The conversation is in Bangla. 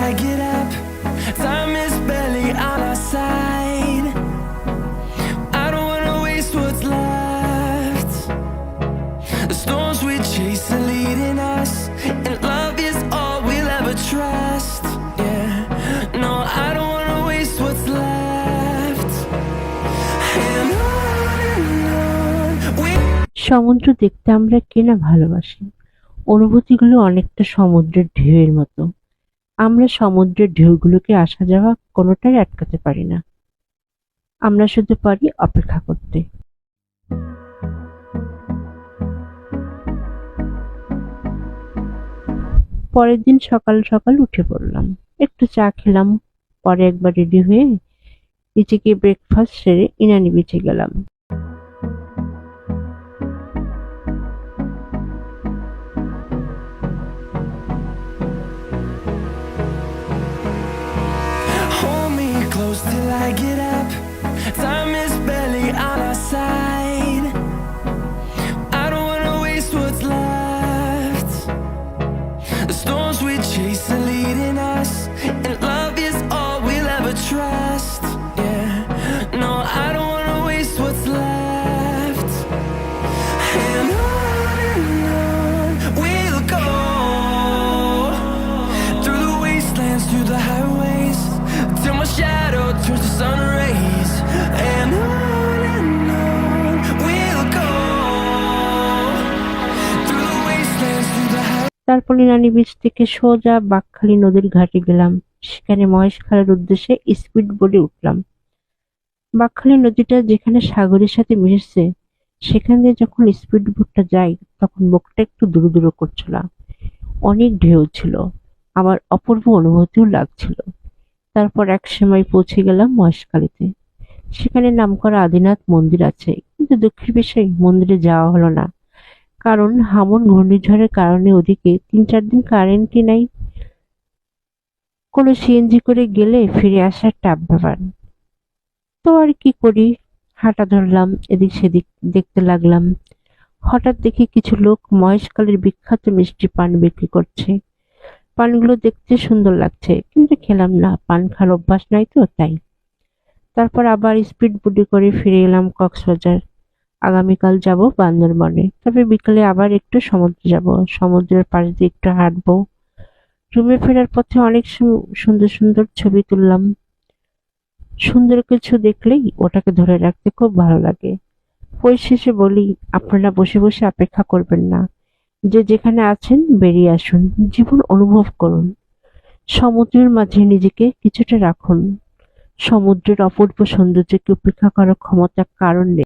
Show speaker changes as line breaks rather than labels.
I get up. Time is barely on our side. I don't wanna waste what's left. The storms we chase are leading us, and love is all we'll ever trust. Yeah, no, I don't wanna waste what's left. And on we
সমুদ্র দেখতে আমরা কেনা ভালোবাসি। অনুভূতিগুলো অনেকটা সমুদ্রের ঢেউয়ের মতো। আমরা সমুদ্রের ঢেউগুলোকে আসা যাওয়া কোনোটাই আটকাতে পারি না। আমরা শুধু পারি অপেক্ষা করতে। পরের দিন সকাল সকাল উঠে পড়লাম, একটু চা খেলাম, পরে একবার রেডি হয়ে নিচে গিয়ে ব্রেকফাস্ট সেরে ইনানি বিচে গেলাম।
hold me close till I get up. Time is barely on our side. I don't wanna waste what's left. The storms we chase are leading us, and love is all we'll ever trust. Yeah, no, I don't wanna waste what's left. And on we'll go, through the wastelands, through the highways, till my shadow turns to sun rays. And on we'll go, through the wastelands, through the highways.
তারপর ইনানি বিচ থেকে সোজা বাঁকখালী নদীর ঘাটে গেলাম। সেখানে মহেশখালীর উদ্দেশ্যে স্পিড বোটে উঠলাম। বাঁকখালী নদীটা যেখানে সাগরের সাথে মিশেছে, সেখান দিয়ে যখন স্পিড বোটটা যায় তখন বুকটা একটু দুরু দুরু করছিল। অনেক ঢেউ ছিল, আবার অপূর্ব অনুভূতিও লাগছিল। তারপর এক সময় পৌঁছে গেলাম মহেশখালীতে। সেখানে নামকরা আদিনাথ মন্দির আছে, কিন্তু দুঃখের বিষয় মন্দিরে যাওয়া হলো না, কারণ হামন ঘূর্ণিঝড়ের কারণে ওদিকে ৩-৪ দিন কারেন্টই নাই। কোনো সিএনজি করে গেলে ফিরে আসার টাফ ব্যাপার। তো আর কি করি, হাঁটা ধরলাম, এদিক সেদিক দেখতে লাগলাম। হঠাৎ দেখি কিছু লোক মহেশখালীর বিখ্যাত মিষ্টি পান বিক্রি করছে। পানগুলো দেখতে সুন্দর লাগছে, কিন্তু খেলাম না, পান খাওয়ার অভ্যাস নাই তো তাই। তারপর আবার স্পিড বোটে করে ফিরে এলাম কক্সবাজার। আগামীকাল যাব বান্দরবনে, তবে বিকালে আবার একটু সমুদ্রে যাব, সমুদ্রের পাশ দিয়ে একটু হাঁটবো। রুমে ফেরার পথে অনেক সুন্দর সুন্দর ছবি তুললাম। সুন্দর কিছু দেখলেই ওটাকে ধরে রাখতে খুব ভালো লাগে। পরিশেষে বলি, আপনারা বসে বসে অপেক্ষা করবেন না, যে যেখানে আছেন বেরিয়ে আসুন, জীবন অনুভব করুন। সমুদ্রের মাঝে নিজেকে কিছুটা রাখুন। সমুদ্রের অপূর্ব সৌন্দর্যকে উপেক্ষা করার ক্ষমতা কারণ নেই।